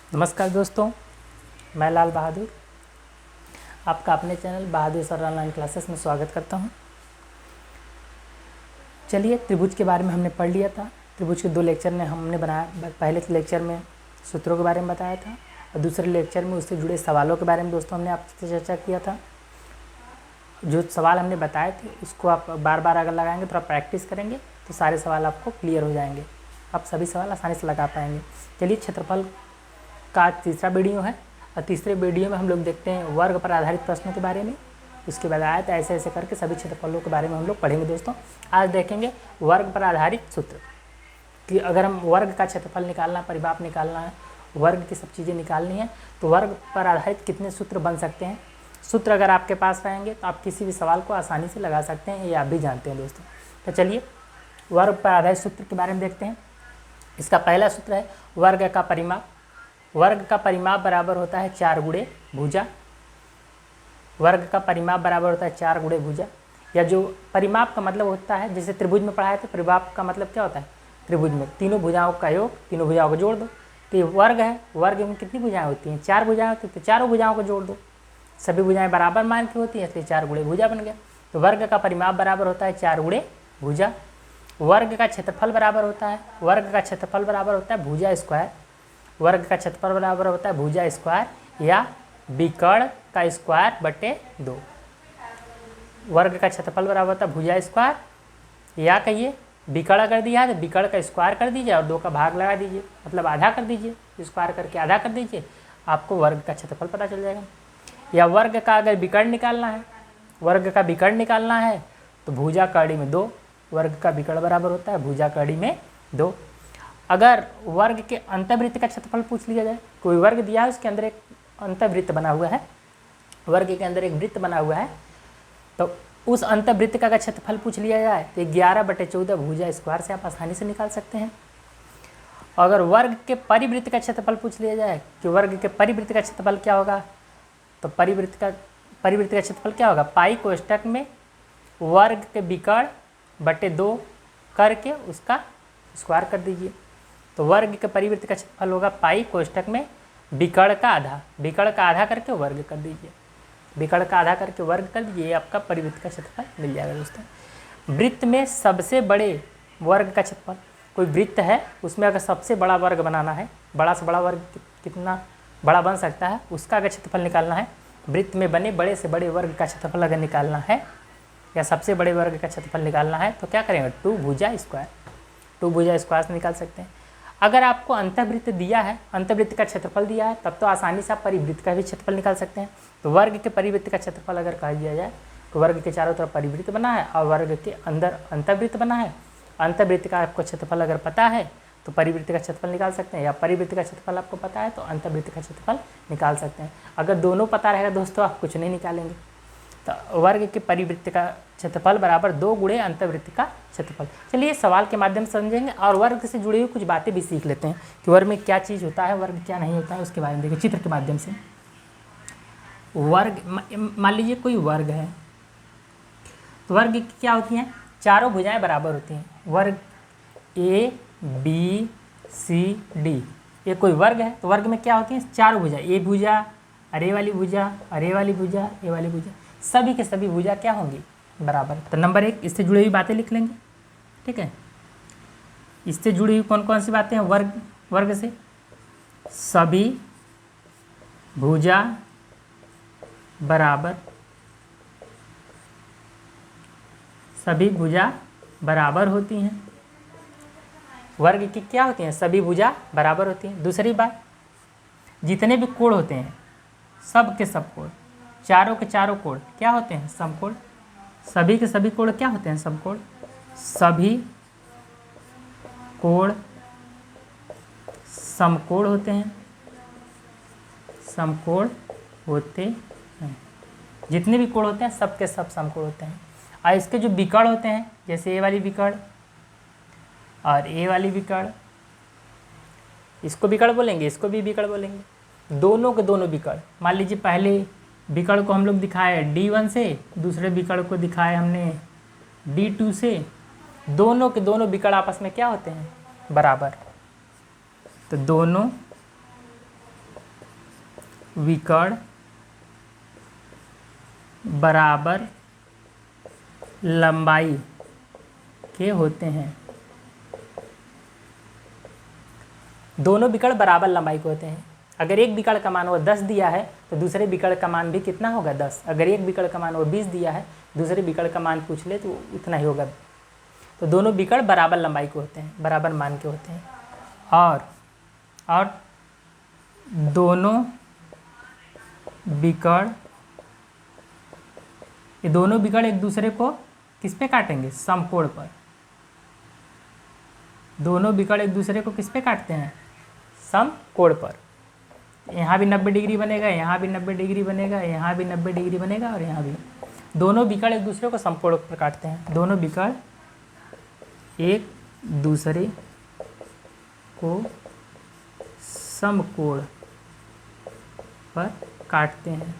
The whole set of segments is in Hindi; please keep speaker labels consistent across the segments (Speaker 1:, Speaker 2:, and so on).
Speaker 1: नमस्कार दोस्तों, मैं लाल बहादुर आपका अपने चैनल बहादुर सर ऑनलाइन क्लासेस में स्वागत करता हूं। चलिए, त्रिभुज के बारे में हमने पढ़ लिया था। त्रिभुज के 2 लेक्चर ने हमने बनाया। पहले के लेक्चर में सूत्रों के बारे में बताया था और दूसरे लेक्चर में उससे जुड़े सवालों के बारे में दोस्तों हमने आपसे चर्चा किया था। जो सवाल हमने बताए थे उसको आप बार बार अगर लगाएंगे, थोड़ा प्रैक्टिस करेंगे तो सारे सवाल आपको क्लियर हो जाएंगे। आप सभी सवाल आसानी से लगा पाएंगे। चलिए, क्षेत्रफल का तीसरा वीडियो है और तीसरे वीडियो में हम लोग देखते हैं वर्ग पर आधारित प्रश्नों के बारे में। उसके बाद आया तो ऐसे ऐसे करके सभी क्षेत्रफलों के बारे में हम लोग पढ़ेंगे दोस्तों। आज देखेंगे वर्ग पर आधारित सूत्र कि अगर हम वर्ग का क्षेत्रफल निकालना, परिमाप निकालना है, वर्ग की सब चीज़ें निकालनी है तो वर्ग पर आधारित कितने सूत्र बन सकते हैं। सूत्र अगर आपके पास रहेंगे तो आप किसी भी सवाल को आसानी से लगा सकते हैं, ये आप भी जानते हैं दोस्तों। तो चलिए, वर्ग पर आधारित सूत्र के बारे में देखते हैं। इसका पहला सूत्र है वर्ग का परिमाप। वर्ग का परिमाप बराबर होता है 4 गुणे भुजा। वर्ग का परिमाप बराबर होता है 4 गुणे भुजा। या जो परिमाप का मतलब होता है, जैसे त्रिभुज में पढ़ाए थे, परिमाप का मतलब क्या होता है, त्रिभुज में तीनों भुजाओं का योग, तीनों भुजाओं को जोड़ दो। तो ये वर्ग है, वर्ग में कितनी भुजाएं होती हैं, 4 भुजाएं होती हैं, तो चारों भुजाओं को जोड़ दो। सभी भुजाएं बराबर मान की होती हैं, इसलिए 4 गुणे भुजा बन गया। तो वर्ग का परिमाप बराबर होता है 4 गुणे भुजा। वर्ग का क्षेत्रफल बराबर होता है, वर्ग का क्षेत्रफल बराबर होता है भुजा स्क्वायर। वर्ग का क्षेत्रफल बराबर होता है भुजा स्क्वायर या विकर्ण का स्क्वायर बटे 2। वर्ग का क्षेत्रफल बराबर होता है भुजा स्क्वायर या कहिए विकर्ण कर दिया है तो विकर्ण का स्क्वायर कर दीजिए और 2 का भाग लगा दीजिए, मतलब आधा कर दीजिए, स्क्वायर करके आधा कर दीजिए, आपको वर्ग का क्षेत्रफल पता चल जाएगा। या वर्ग का अगर विकर्ण निकालना है, वर्ग का विकर्ण निकालना है तो भुजा कड़ी में 2, वर्ग का विकर्ण बराबर होता है भुजा कड़ी में 2। अगर वर्ग के अंतर्वृत्त का क्षेत्रफल पूछ लिया जाए, कोई वर्ग दिया है, उसके अंदर एक अंतर्वृत्त बना हुआ है, वर्ग के अंदर एक वृत्त बना हुआ है, तो उस अंतर्वृत्त का अगर क्षेत्रफल पूछ लिया जाए तो 11/14 भुजा स्क्वायर से आप आसानी से निकाल सकते हैं। अगर वर्ग के परिवृत्त का क्षेत्रफल पूछ लिया जाए कि वर्ग के परिवृत्त का क्षेत्रफल क्या होगा, तो परिवृत्त का क्षेत्रफल क्या होगा, पाई कोष्ठक में वर्ग के विकर्ण बटे 2 करके उसका स्क्वायर कर दीजिए। तो वर्ग के परिवृत्त का क्षेत्रफल होगा पाई कोष्ठक में विकर्ण का आधा, विकर्ण का आधा करके वर्ग कर दीजिए, विकर्ण का आधा करके वर्ग कर दीजिए, आपका परिवृत्त का क्षेत्रफल मिल जाएगा दोस्तों। वृत्त में सबसे बड़े वर्ग का क्षेत्रफल, कोई वृत्त है उसमें अगर सबसे बड़ा वर्ग बनाना है, बड़ा से बड़ा वर्ग कितना बड़ा बन सकता है उसका अगर क्षेत्रफल निकालना है, वृत्त में बने बड़े से बड़े वर्ग का क्षेत्रफल अगर निकालना है या सबसे बड़े वर्ग का क्षेत्रफल निकालना है तो क्या करेंगे, 2 भुजा स्क्वायर, 2 भुजा स्क्वायर से निकाल सकते हैं। अगर आपको अंतर्वृत्त दिया है, अंतर्वृत्त का क्षेत्रफल दिया है, तब तो आसानी से आप परिवृत्त का भी क्षेत्रफल निकाल सकते हैं। तो वर्ग के परिवृत्त का क्षेत्रफल अगर कह दिया जाए तो वर्ग के चारों तरफ परिवृत्त बना है और वर्ग के अंदर अंतर्वृत्त बना है, अंतर्वृत्त का आपको क्षेत्रफल अगर पता है तो परिवृत्त का क्षेत्रफल निकाल सकते हैं, या परिवृत्त का क्षेत्रफल आपको पता है तो अंतर्वृत्त का क्षेत्रफल निकाल सकते हैं। अगर दोनों पता रहेगा दोस्तों, आप कुछ नहीं निकालेंगे। तो वर्ग के परिवृत्त का क्षेत्रफल बराबर 2 गुणे अंतर्वृत्त का क्षेत्रफल। चलिए, सवाल के माध्यम से समझेंगे और वर्ग से जुड़ी हुई कुछ बातें भी सीख लेते हैं कि वर्ग में क्या चीज़ होता है, वर्ग क्या नहीं होता है, उसके बारे में देखिए चित्र के माध्यम से। वर्ग, मान लीजिए कोई वर्ग है, तो वर्ग की क्या होती हैं, चारों भुजाएं बराबर होती हैं। वर्ग A B C D, ये कोई वर्ग है तो वर्ग में क्या होती हैं, चारों भुजा, ए भुजा, अरे वाली भुजा, अरे वाली भुजा, ए वाली भुजा, सभी के सभी भुजा क्या होंगी, बराबर। तो नंबर 1 इससे जुड़ी हुई बातें लिख लेंगे, ठीक है। इससे जुड़ी हुई कौन कौन सी बातें हैं, वर्ग से सभी भुजा बराबर, सभी भुजा बराबर होती हैं। वर्ग की क्या होती हैं, सभी भुजा बराबर होती हैं। दूसरी बात, जितने भी कोण होते हैं सब के सब कोण, चारों के चारों कोण क्या होते हैं, समकोण। सभी के सभी कोण क्या होते हैं, समकोण। सभी कोण समकोण होते हैं, समकोण होते हैं। जितने भी कोण होते हैं सब के सब समकोण होते हैं। और इसके जो विकर्ण होते हैं, जैसे ए वाली विकर्ण और ए वाली विकर्ण, इसको विकर्ण बोलेंगे, इसको भी विकर्ण बोलेंगे, दोनों के दोनों विकर्ण। मान लीजिए पहले विकर्ण को हम लोग दिखाए D1 से, दूसरे विकर्ण को दिखाए हमने D2 से, दोनों के दोनों विकर्ण आपस में क्या होते हैं, बराबर। तो दोनों विकर्ण बराबर लंबाई के होते हैं। दोनों विकर्ण बराबर लंबाई के होते हैं। अगर एक विकर्ण का मान वो 10 दिया है तो दूसरे विकर्ण का मान भी कितना होगा 10। अगर एक विकर्ण का मान वो 20 दिया है, दूसरे विकर्ण का मान पूछ ले तो उतना ही होगा। तो दोनों विकर्ण बराबर लंबाई के होते हैं, बराबर मान के होते हैं। और दोनों विकर्ण, ये दोनों विकर्ण एक दूसरे को किस पे काटेंगे? समकोण पर। दोनों विकर्ण एक दूसरे को किस पे काटते हैं? समकोण पर। यहाँ भी 90 डिग्री बनेगा, यहाँ भी 90 डिग्री बनेगा, यहाँ भी 90 डिग्री बनेगा और यहाँ भी। दोनों विकर्ण एक दूसरे को समकोण पर काटते हैं। दोनों विकर्ण एक दूसरे को समकोण पर काटते हैं।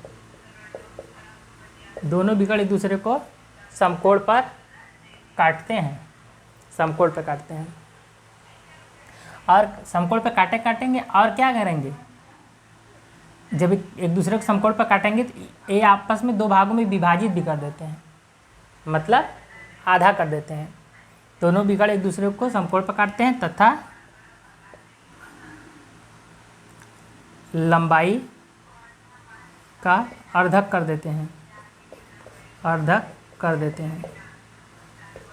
Speaker 1: दोनों विकर्ण एक दूसरे को समकोण पर काटते हैं, समकोण पर काटते हैं। और समकोण पर काटेंगे और क्या करेंगे? जब एक दूसरे को समकोण पर काटेंगे तो ये आपस में दो भागों में विभाजित भी कर देते हैं, मतलब आधा कर देते हैं। दोनों विकर्ण एक दूसरे को समकोण पर काटते हैं तथा लंबाई का अर्धक कर देते हैं। अर्धक कर देते हैं,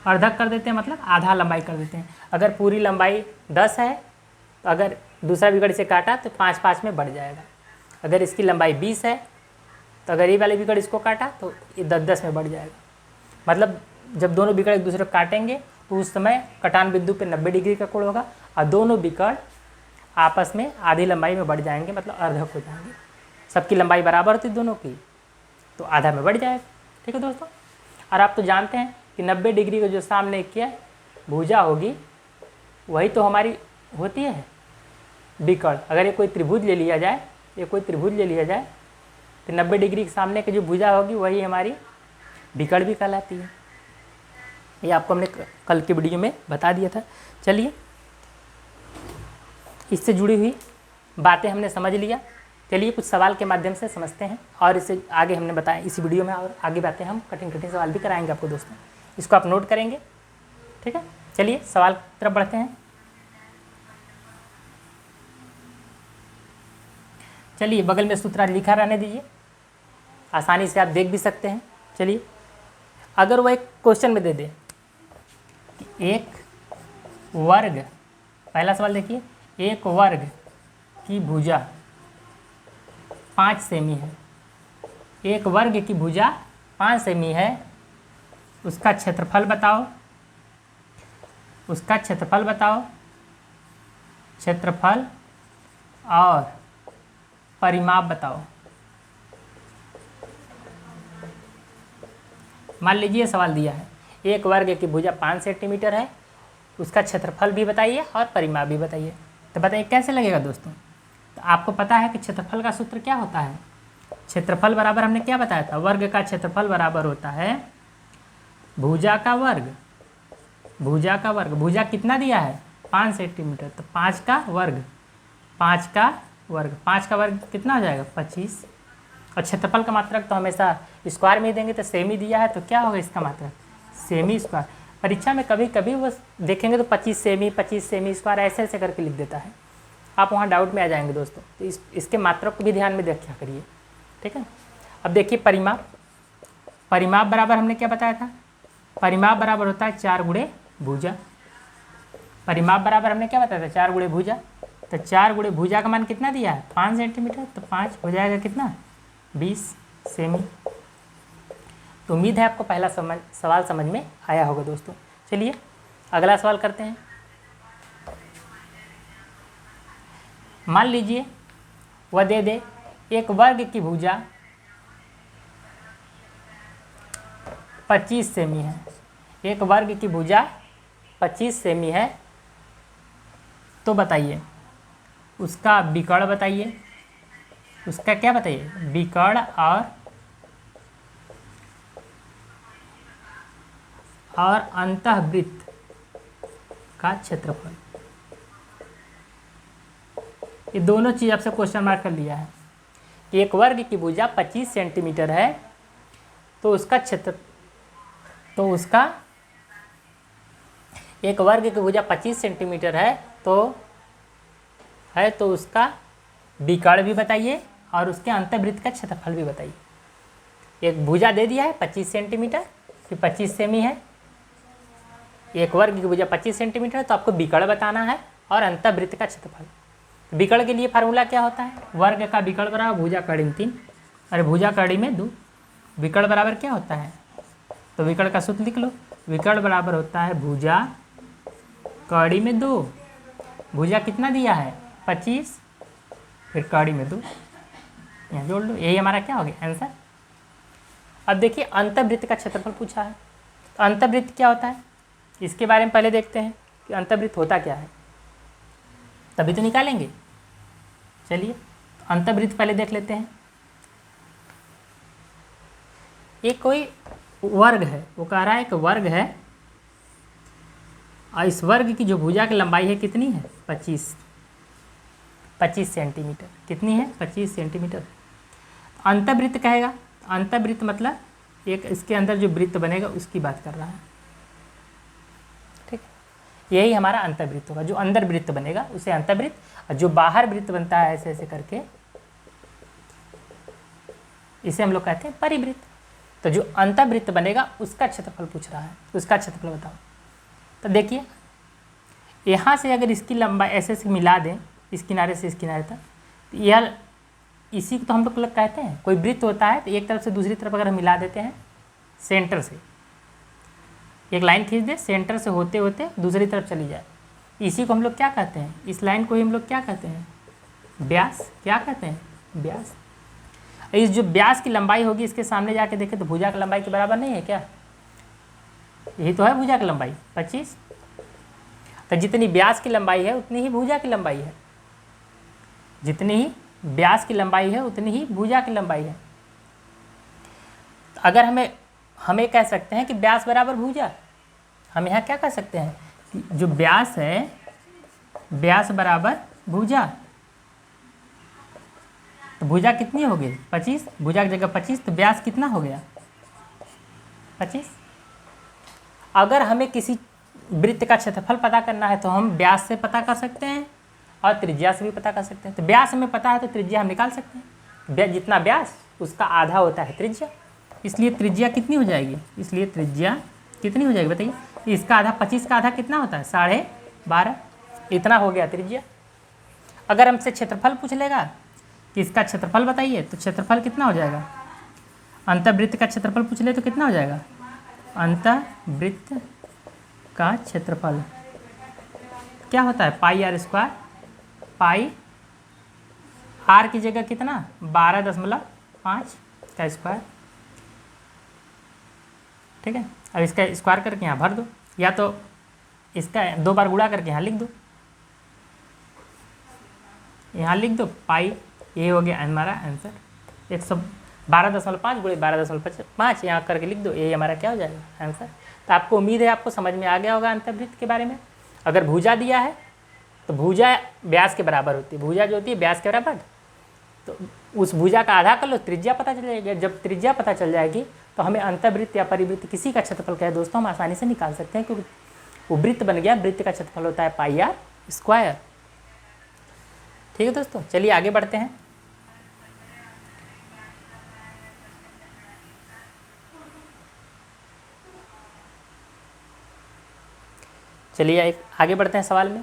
Speaker 1: अर्धक कर देते हैं मतलब आधा लंबाई कर देते हैं। अगर पूरी लंबाई 10 है तो अगर दूसरा विकर्ण से काटा तो 5-5 में बढ़ जाएगा। अगर इसकी लंबाई 20 है तो अगर ये वाले विकर्ण इसको काटा तो ये 10-10 में बढ़ जाएगा। मतलब जब दोनों विकर्ण एक दूसरे को काटेंगे तो उस समय कटान बिंदु पे 90 डिग्री का कोण होगा और दोनों विकर्ण आपस में आधी लंबाई में बढ़ जाएंगे, मतलब अर्धक हो जाएंगे। सबकी लंबाई बराबर होती दोनों की तो आधा में बढ़ जाएगा। ठीक है दोस्तों। और आप तो जानते हैं कि 90 डिग्री का जो सामने किया भुजा होगी वही तो हमारी होती है विकर्ण। अगर ये कोई त्रिभुज ले लिया जाए, ये कोई त्रिभुज ले लिया जाए तो 90 डिग्री के सामने की जो भुजा होगी वही हमारी विकर्ण भी कहलाती है। ये आपको हमने कल की वीडियो में बता दिया था। चलिए, इससे जुड़ी हुई बातें हमने समझ लिया। चलिए कुछ सवाल के माध्यम से समझते हैं और इससे आगे हमने बताया इस वीडियो में, और आगे बातें हम कठिन सवाल भी कराएंगे आपको दोस्तों। इसको आप नोट करेंगे, ठीक है। चलिए सवाल की तरफ बढ़ते हैं। चलिए बगल में सूत्र लिखा रहने दीजिए, आसानी से आप देख भी सकते हैं। चलिए, अगर वो एक क्वेश्चन में दे दे कि एक वर्ग, पहला सवाल देखिए, एक वर्ग की भुजा 5 सेमी है। एक वर्ग की भुजा 5 सेमी है, उसका क्षेत्रफल बताओ। उसका क्षेत्रफल बताओ, क्षेत्रफल और परिमाप बताओ। मान लीजिए सवाल दिया है एक वर्ग की भुजा 5 सेंटीमीटर है, उसका क्षेत्रफल भी बताइए और परिमाप भी बताइए। तो बताइए कैसे लगेगा दोस्तों। तो आपको पता है कि क्षेत्रफल का सूत्र क्या होता है। क्षेत्रफल बराबर हमने क्या बताया था, वर्ग का क्षेत्रफल बराबर होता है भुजा का वर्ग। भुजा का वर्ग, भुजा कितना दिया है 5 सेंटीमीटर, तो 5 का वर्ग, 5 का वर्ग, 5 का वर्ग कितना हो जाएगा 25। और क्षेत्रफल का मात्रक तो हमेशा स्क्वायर में ही देंगे, तो सेमी दिया है तो क्या होगा इसका मात्रक सेमी स्क्वायर। परीक्षा में कभी कभी वो देखेंगे तो 25 सेमी स्क्वायर ऐसे ऐसे करके लिख देता है, आप वहाँ डाउट में आ जाएंगे दोस्तों। तो इसके मात्रक को भी ध्यान में रखा करिए, ठीक है। अब देखिए परिमाप, परिमाप बराबर हमने क्या बताया था, परिमाप बराबर होता है 4 गुणे भुजा। परिमाप बराबर हमने क्या बताया था 4 गुणे भुजा। तो 4 गुणे भुजा का मान कितना दिया है 5 सेंटीमीटर, तो 5 हो जाएगा कितना 20 सेमी। तो उम्मीद है आपको पहला सवाल समझ में आया होगा दोस्तों। चलिए अगला सवाल करते हैं। मान लीजिए वह दे दे एक वर्ग की भुजा 25 सेमी है। एक वर्ग की भुजा 25 सेमी है, तो बताइए उसका विकर्ण बताइए। उसका क्या बताइए विकर्ण और अंतःवृत्त का क्षेत्रफल। ये दोनों चीज़ आपसे क्वेश्चन मार्क कर लिया है। एक वर्ग की भुजा 25 सेंटीमीटर है तो उसका क्षेत्र एक वर्ग की भुजा 25 सेंटीमीटर है तो उसका विकर्ण भी बताइए और उसके अंतर्वृत्त का क्षेत्रफल भी बताइए। एक भुजा दे दिया है 25 सेंटीमीटर, फिर 25 सेमी है, एक वर्ग की भुजा 25 सेंटीमीटर है तो आपको विकर्ण बताना है और अंतर्वृत्त का क्षेत्रफल। विकर्ण के लिए फार्मूला क्या होता है? वर्ग का विकर्ण बराबर भुजा कड़ी में 3, अरे भुजा कड़ी में 2, विकर्ण बराबर क्या होता है? तो विकर्ण का सूत्र लिख लो, विकर्ण बराबर होता है भुजा कड़ी में 2, भुजा कितना दिया है 25, फिर कड़ी में 2, यहाँ जोड़ लो, यही हमारा क्या हो गया आंसर। अब देखिए अंतर्वृत्त का क्षेत्रफल पूछा है, तो अंतर्वृत्त क्या होता है इसके बारे में पहले देखते हैं कि अंतर्वृत्त होता क्या है, तभी तो निकालेंगे। चलिए अंतर्वृत्त पहले देख लेते हैं। एक कोई वर्ग है, वो कह रहा है एक वर्ग है और इस वर्ग की जो भुजा की लंबाई है कितनी है 25 सेंटीमीटर। कितनी है 25 सेंटीमीटर। अंतर्वृत्त कहेगा, अंतर्वृत्त मतलब एक इसके अंदर जो वृत्त बनेगा उसकी बात कर रहा है, ठीक है, यही हमारा अंतर्वृत्त होगा। जो अंदर वृत्त बनेगा उसे अंतर्वृत्त, और जो बाहर वृत्त बनता है ऐसे ऐसे करके इसे हम लोग कहते हैं परिवृत्त। तो जो अंतर्वृत्त बनेगा उसका क्षेत्रफल पूछ रहा है, उसका क्षेत्रफल बताओ। तो देखिए यहाँ से अगर इसकी लंबाई ऐसे से मिला दें इस किनारे से इस किनारे तक, तो यह इसी को तो हम लोग कहते हैं, कोई वृत्त होता है तो एक तरफ से दूसरी तरफ अगर हम मिला देते हैं, सेंटर से एक लाइन खींच दे, सेंटर से होते होते दूसरी तरफ चली जाए, इसी को हम लोग क्या कहते हैं, इस लाइन को ही हम लोग क्या कहते हैं व्यास। क्या कहते हैं व्यास। इस जो व्यास की लंबाई होगी इसके सामने जाके देखें तो भुजा की लंबाई के बराबर नहीं है क्या? यही तो है भुजा की लंबाई 25। तो जितनी व्यास की लंबाई है उतनी ही भुजा की लंबाई है, जितनी ही व्यास की लंबाई है उतनी ही भुजा की लंबाई है। तो अगर हमें कह सकते हैं कि व्यास बराबर भुजा, हम यहाँ क्या कह सकते हैं कि जो व्यास है व्यास बराबर भुजा। तो भुजा कितनी हो गई 25, भुजा की जगह 25, तो व्यास कितना हो गया 25। अगर हमें किसी वृत्त का क्षेत्रफल पता करना है तो हम व्यास से पता कर सकते हैं और त्रिज्या से भी पता कर सकते हैं। तो व्यास हमें पता है तो त्रिज्या हम निकाल सकते हैं, जितना व्यास उसका आधा होता है त्रिज्या, इसलिए त्रिज्या कितनी हो जाएगी, इसलिए त्रिज्या कितनी हो जाएगी बताइए। इसका आधा 25 का आधा कितना होता है 12.5, इतना हो गया त्रिज्या। अगर हमसे क्षेत्रफल पूछ लेगा कि इसका क्षेत्रफल बताइए तो क्षेत्रफल कितना हो जाएगा, अंतर्वृत्त का क्षेत्रफल पूछ ले तो कितना हो जाएगा, अंतर्वृत्त का क्षेत्रफल क्या होता है पाई आर स्क्वायर, पाई आर की जगह कितना 12.5 का स्क्वायर, ठीक है। अब इसका स्क्वायर करके यहाँ भर दो, या तो इसका 2 बार गुणा करके यहाँ लिख दो, यहाँ लिख दो पाई, ये हो गया हमारा आंसर 112.5 गुणे 12.5 यहाँ करके लिख दो, यही हमारा क्या हो जाएगा आंसर। तो आपको उम्मीद है आपको समझ में आ गया होगा अंतर्वृत्त के बारे में। अगर भुजा दिया है तो भुजा व्यास के बराबर होती है, भुजा जो होती है व्यास के बराबर, तो उस भुजा का आधा कर लो, त्रिज्या पता चल जाएगी। जब त्रिज्या पता चल जाएगी तो हमें अंतर्वृत्त या परिवृत्त किसी का क्षेत्रफल क्या है दोस्तों हम आसानी से निकाल सकते हैं, क्योंकि वो वृत्त बन गया, वृत्त का क्षेत्रफल होता है पाई आर स्क्वायर। ठीक है दोस्तों, चलिए आगे बढ़ते हैं। चलिए आगे बढ़ते हैं सवाल में।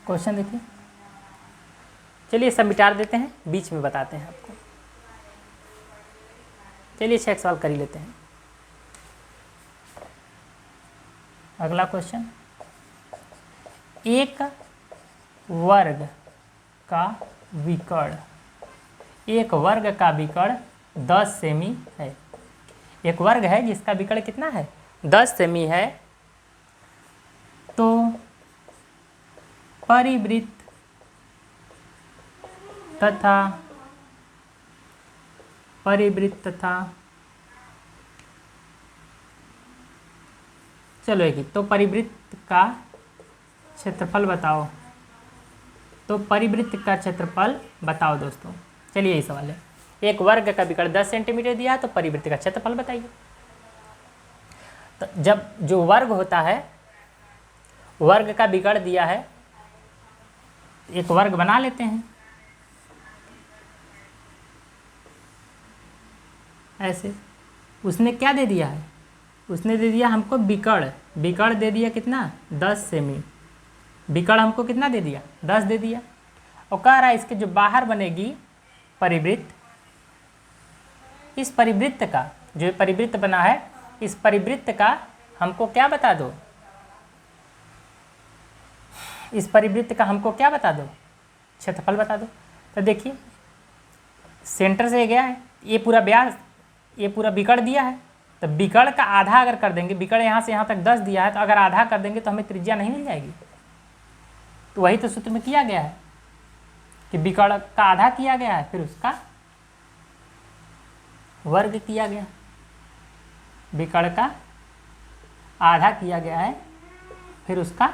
Speaker 1: क्वेश्चन देखिए, चलिए सब मिटा देते हैं, बीच में बताते हैं आपको। चलिए 6 सवाल कर ही लेते हैं। अगला क्वेश्चन, एक वर्ग का विकर्ण, एक वर्ग का विकर्ण 10 सेमी है। एक वर्ग है जिसका विकर्ण कितना है 10 सेमी है, तो परिवृत्त तथा चलो एक ही, तो परिवृत्त का क्षेत्रफल बताओ। तो परिवृत्त का क्षेत्रफल बताओ दोस्तों। चलिए यही सवाल है। एक वर्ग का विकर्ण 10 सेंटीमीटर दिया है, तो परिवृत्त का क्षेत्रफल बताइए। तो जब जो वर्ग होता है, वर्ग का विकर्ण दिया है, एक वर्ग बना लेते हैं ऐसे। उसने क्या दे दिया है, उसने दे दिया हमको विकर्ण। विकर्ण दे दिया कितना, 10 सेमी। विकर्ण हमको कितना दे दिया, 10 दे दिया। और कह रहा है इसके जो बाहर बनेगी परिवृत्त, इस परिवृत्त का जो परिवृत्त बना है, इस परिवृत्त का हमको क्या बता दो, इस परिवृत्त का हमको क्या बता दो, क्षेत्रफल बता दो। तो देखिए सेंटर से गया है, ये पूरा व्यास, ये पूरा विकर्ण दिया है, तो विकर्ण का आधा अगर कर देंगे, विकर्ण यहाँ से यहाँ तक 10 दिया है, तो अगर आधा कर देंगे तो हमें त्रिज्या नहीं मिल जाएगी। तो वही तो सूत्र में किया गया है कि विकर्ण का आधा किया गया है, फिर उसका वर्ग किया गया। विकर्ण का आधा किया गया है, फिर उसका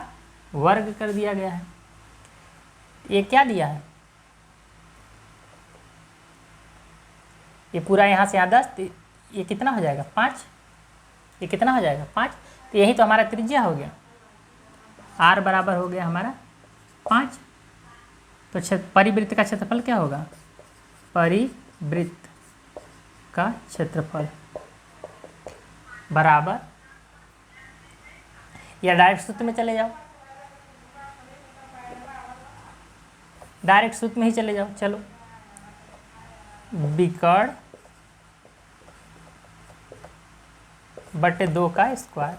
Speaker 1: वर्ग कर दिया गया है। ये क्या दिया है, ये पूरा यहाँ से यहाँ 10, तो ये कितना हो जाएगा 5, ये कितना हो जाएगा 5। तो यही तो हमारा त्रिज्या हो गया, r बराबर हो गया हमारा 5। तो परिवृत्त का क्षेत्रफल क्या होगा, परिवृत्त का क्षेत्रफल बराबर, या डायरेक्ट सूत्र में चले जाओ, डायरेक्ट सूत्र में ही चले जाओ। चलो, विकर्ण बटे 2 का स्क्वायर।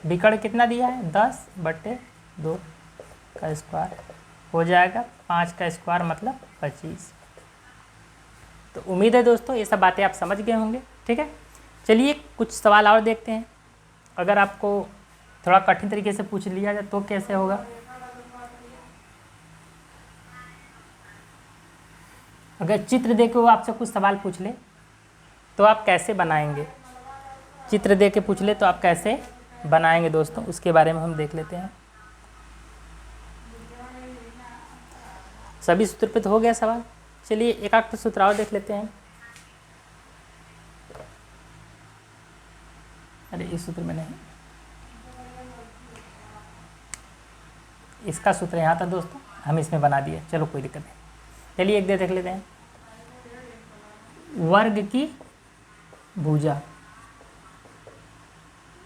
Speaker 1: विकर्ण कितना दिया है, 10 बटे 2 का स्क्वायर हो जाएगा 5 का स्क्वायर मतलब 25। तो उम्मीद है दोस्तों ये सब बातें आप समझ गए होंगे। ठीक है, चलिए कुछ सवाल और देखते हैं। अगर आपको थोड़ा कठिन तरीके से पूछ लिया जाए तो कैसे होगा। अगर चित्र दे के वो आपसे कुछ सवाल पूछ ले तो आप कैसे बनाएंगे, चित्र दे के पूछ ले तो आप कैसे बनाएंगे दोस्तों, उसके बारे में हम देख लेते हैं। सभी सूत्र पे तो हो गया सवाल। चलिए एक आध सूत्र और देख लेते हैं। अरे इस सूत्र में नहीं, इसका सूत्र यहाँ था दोस्तों, हम इसमें बना दिए। चलो कोई दिक्कत नहीं, चलिए एक दे देख लेते हैं। वर्ग की भुजा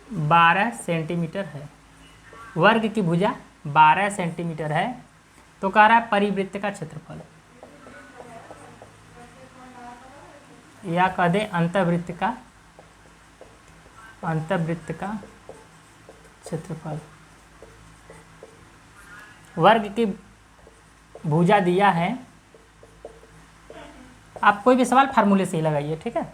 Speaker 1: 12 सेंटीमीटर है, वर्ग की भुजा 12 सेंटीमीटर है, तो कह रहा है परिवृत्त का क्षेत्रफल, या कह दे अंतर्वृत्त का, अंतर्वृत्त का क्षेत्रफल। वर्ग की भुजा दिया है, आप कोई भी सवाल फार्मूले से ही लगाइए। ठीक है,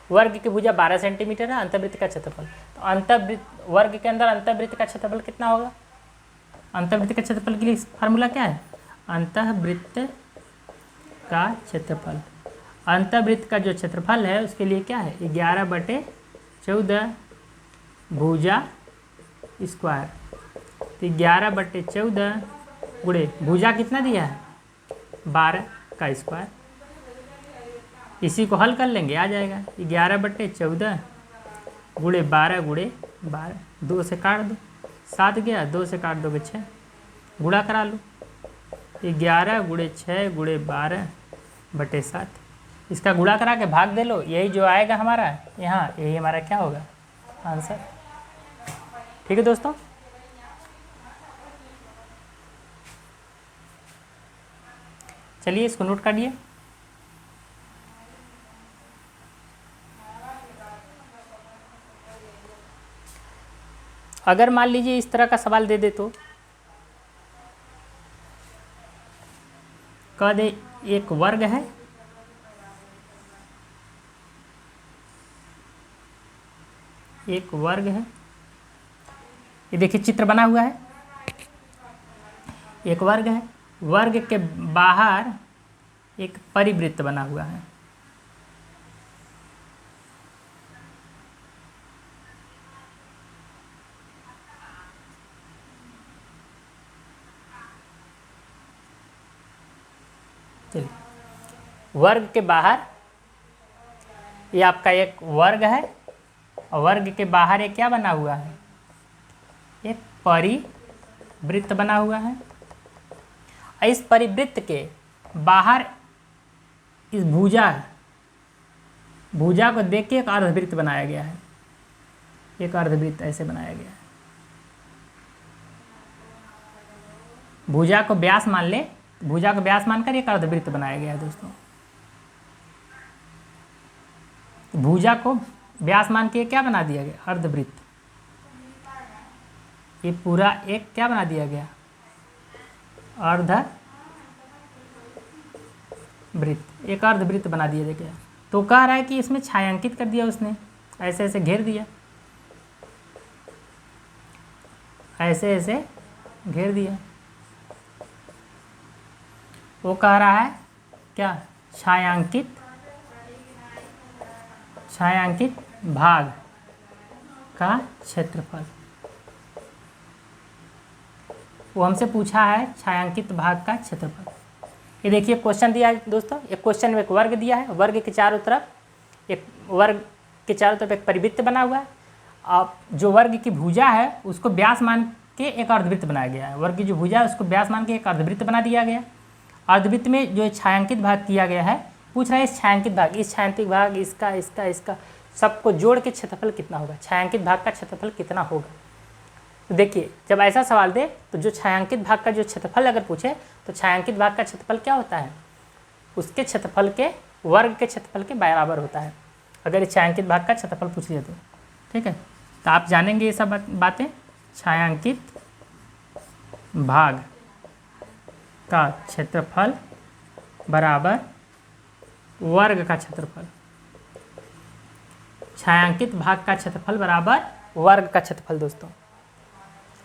Speaker 1: वर्ग की भुजा 12 सेंटीमीटर है, अंतर्वृत्त का क्षेत्रफल। तो अंतर्वृत्त, वर्ग के अंदर अंतर्वृत्त का क्षेत्रफल कितना होगा, अंतर्वृत्त के क्षेत्रफल के लिए फार्मूला क्या है, अंतर्वृत्त का क्षेत्रफल। अंतर्वृत्त का जो क्षेत्रफल है उसके लिए क्या है, 11 बटे 14 भुजा स्क्वायर। तो 11 बटे 14 गुणे भुजा कितना दिया है, 12 का स्क्वायर। इसी को हल कर लेंगे, आ जाएगा 11 बटे 14 गुणे 12 गुणे 12, 2 से काट दो, 7 गया, 2 से काट दोगे 6, गुणा करा लो। 11 गुणे 6 गुणे 12 बटे 7, इसका गुणा करा के भाग दे लो, यही जो आएगा हमारा यहाँ, यही हमारा क्या होगा आंसर। ठीक है दोस्तों, चलिए इसको नोट करिए। अगर मान लीजिए इस तरह का सवाल दे दे तो कह दे एक वर्ग है, एक वर्ग है, ये देखिए चित्र बना हुआ है, एक वर्ग है, वर्ग के बाहर एक परिवृत्त बना हुआ है। चलिए, वर्ग के बाहर ये आपका एक वर्ग है और वर्ग के बाहर एक क्या बना हुआ है, एक परिवृत्त बना हुआ है। इस परिवृत्त के बाहर इस भुजा को देख के एक अर्धवृत्त बनाया गया है। एक अर्धवृत्त ऐसे बनाया गया है। भुजा को व्यास मान ले, भुजा को व्यास मानकर एक अर्धवृत्त बनाया गया है दोस्तों। भुजा को व्यास मान के क्या बना दिया गया, अर्धवृत्त। ये पूरा एक क्या बना दिया गया, अर्धवृत्त, एक अर्धवृत्त बना दिया गया। तो कह रहा है कि इसमें छायांकित कर दिया उसने, ऐसे ऐसे घेर दिया, ऐसे ऐसे घेर दिया। वो कह रहा है क्या, छायांकित भाग का क्षेत्रफल। वो हमसे पूछा है छायांकित भाग का क्षेत्रफल। ये देखिए क्वेश्चन दिया है दोस्तों, एक क्वेश्चन में एक वर्ग दिया है, वर्ग के चारों तरफ एक परिवृत्त बना हुआ है। अब जो वर्ग की भुजा है उसको व्यास मान के एक अर्धवृत्त बनाया गया है। वर्ग की जो भुजा है उसको व्यास मान के एक अर्धवृत्त बना दिया गया। अर्धवृत्त में जो छायांकित भाग किया गया है, पूछ रहा है इस छायांकित भाग, इसका सबको जोड़ के क्षेत्रफल कितना होगा, छायांकित भाग का क्षेत्रफल कितना होगा। तो देखिए, जब ऐसा सवाल दे तो जो छायांकित भाग का जो क्षेत्रफल अगर पूछे तो छायांकित भाग का क्षेत्रफल क्या होता है, उसके क्षेत्रफल के वर्ग के क्षेत्रफल के बराबर होता है, अगर इस छायांकित भाग का क्षेत्रफल पूछ लिया तो। ठीक है, तो आप जानेंगे ये सब बातें। छायांकित भाग का क्षेत्रफल बराबर वर्ग का क्षेत्रफल। छायांकित भाग का क्षेत्रफल बराबर वर्ग का क्षेत्रफल। दोस्तों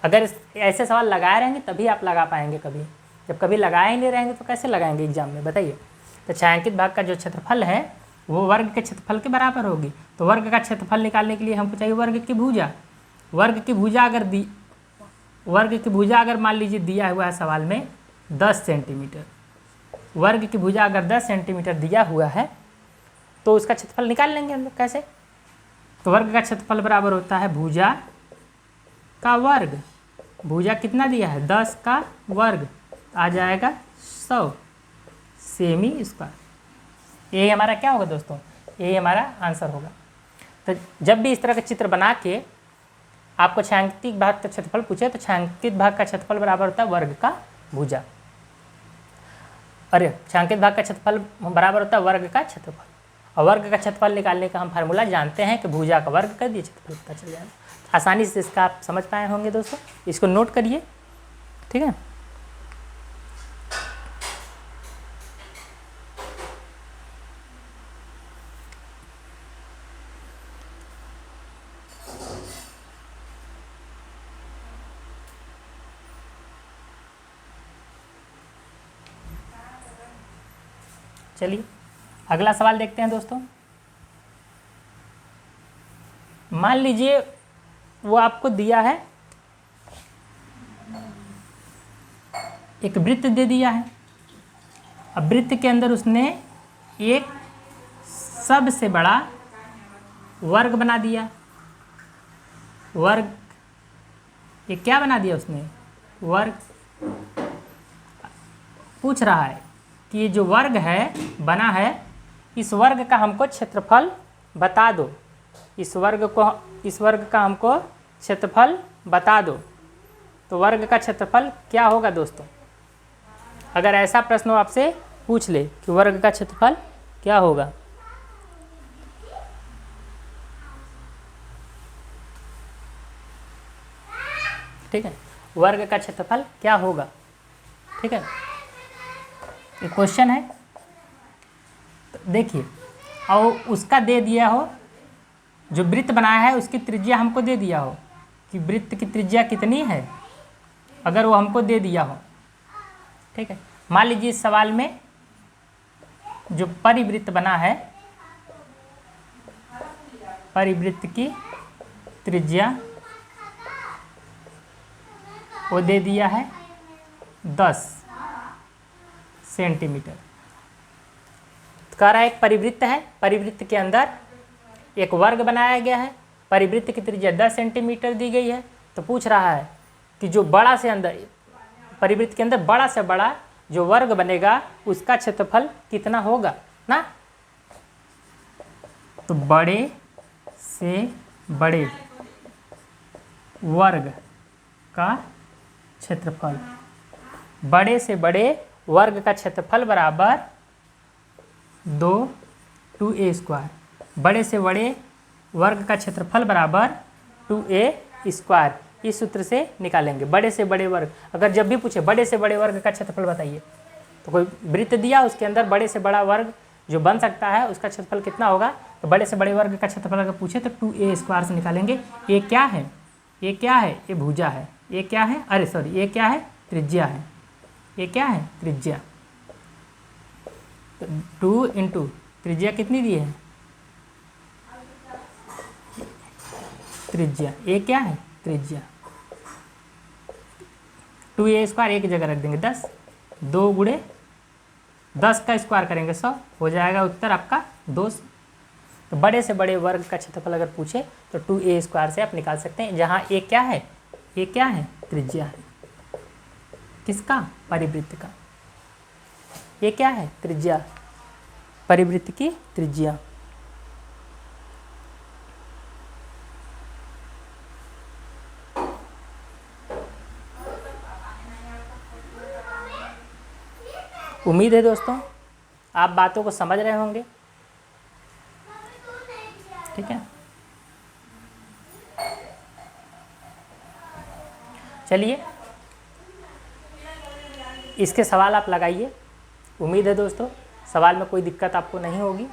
Speaker 1: अगर ऐसे सवाल लगाए रहेंगे तभी आप लगा पाएंगे, कभी जब कभी लगाए ही नहीं रहेंगे तो कैसे लगाएंगे एग्जाम में, बताइए। तो छायांकित भाग का जो क्षेत्रफल है वो वर्ग के क्षेत्रफल के बराबर होगी। तो वर्ग का क्षेत्रफल निकालने के लिए हमको चाहिए वर्ग की भुजा। वर्ग की भुजा अगर मान लीजिए दिया हुआ है सवाल में 10 सेंटीमीटर, वर्ग की भुजा अगर 10 सेंटीमीटर दिया हुआ है तो उसका क्षेत्रफल निकाल लेंगे हम लोग। कैसे, तो वर्ग का क्षेत्रफल बराबर होता है भुजा का वर्ग। भुजा कितना दिया है, 10 का वर्ग, आ जाएगा 100 सेमी स्क्वायर। यही हमारा क्या होगा दोस्तों, यही हमारा आंसर होगा। तो जब भी इस तरह का चित्र बना के आपको छायांकित भाग का क्षेत्रफल पूछे तो छायांकित भाग का क्षेत्रफल बराबर होता है वर्ग का भुजा। अरे छायांकित भाग का क्षेत्रफल बराबर होता है वर्ग का क्षेत्रफल, और वर्ग का क्षेत्रफल निकालने का हम फार्मूला जानते हैं कि भुजा का वर्ग कर दिए क्षेत्रफल पता चल जाएगा। आसानी से इसका आप समझ पाए होंगे दोस्तों, इसको नोट करिए। ठीक है, चलिए अगला सवाल देखते हैं दोस्तों। मान लीजिए वो आपको दिया है, एक वृत्त दे दिया है। अब वृत्त के अंदर उसने एक सबसे बड़ा वर्ग बना दिया। वर्ग, ये क्या बना दिया उसने, वर्ग। पूछ रहा है कि ये जो वर्ग है बना है, इस वर्ग का हमको क्षेत्रफल बता दो। इस वर्ग का हमको क्षेत्रफल बता दो। तो वर्ग का क्षेत्रफल क्या होगा दोस्तों, अगर ऐसा प्रश्न आपसे पूछ ले कि वर्ग का क्षेत्रफल क्या होगा। ठीक है, वर्ग का क्षेत्रफल क्या होगा। ठीक है, ये क्वेश्चन है। तो देखिए, और उसका दे दिया हो, जो वृत्त बनाया है उसकी त्रिज्या हमको दे दिया हो कि वृत्त की त्रिज्या कितनी है, अगर वो हमको दे दिया हो। ठीक है, मान लीजिए इस सवाल में जो परिवृत्त बना है, परिवृत्त की त्रिज्या वो दे दिया है 10 सेंटीमीटर। कह रहा है एक परिवृत्त है, परिवृत्त के अंदर एक वर्ग बनाया गया है, परिवृत्त की त्रिज्या 10 सेंटीमीटर दी गई है। तो पूछ रहा है कि जो बड़ा से अंदर परिवृत्त के अंदर बड़ा से बड़ा जो वर्ग बनेगा उसका क्षेत्रफल कितना होगा ना। तो बड़े से बड़े वर्ग का क्षेत्रफल, बड़े से बड़े वर्ग का क्षेत्रफल बराबर 2a²। बड़े से बड़े वर्ग का क्षेत्रफल बराबर 2a²। इस सूत्र से निकालेंगे बड़े से बड़े वर्ग। अगर जब भी पूछे बड़े से बड़े वर्ग का क्षेत्रफल बताइए, तो कोई वृत्त दिया उसके अंदर बड़े से बड़ा वर्ग जो बन सकता है उसका क्षेत्रफल कितना होगा, तो बड़े से बड़े वर्ग का क्षेत्रफल अगर पूछे तो 2a² से निकालेंगे। ये क्या है, ये क्या है, ये भुजा है। ये क्या है, अरे सॉरी, ये क्या है, त्रिज्या है। ये क्या है, त्रिज्या। तो 2 इंटू त्रिज्या कितनी दी है, त्रिज्या। ये क्या है, त्रिज्या। 2a², एक जगह रख देंगे 10, 2 गुणे 10 का स्क्वायर करेंगे 100, हो जाएगा उत्तर आपका 200। तो बड़े से बड़े वर्ग का क्षेत्रफल अगर पूछे तो 2a² से आप निकाल सकते हैं, जहाँ a क्या है, ये क्या है, त्रिज्या है। किसका, परिवृत्त का। ये क्या है, त्रिज्या, परिवृत्त की त्रिज्या। उम्मीद है दोस्तों आप बातों को समझ रहे होंगे। ठीक है, चलिए इसके सवाल आप लगाइए। उम्मीद है दोस्तों सवाल में कोई दिक्कत आपको नहीं होगी,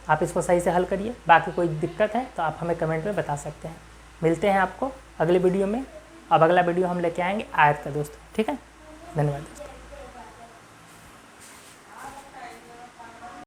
Speaker 1: आप इसको सही से हल करिए। बाकी कोई दिक्कत है तो आप हमें कमेंट में बता सकते हैं। मिलते हैं आपको अगले वीडियो में। अब अगला वीडियो हम लेके आएंगे आयत का दोस्तों। ठीक है, धन्यवाद दोस्तों।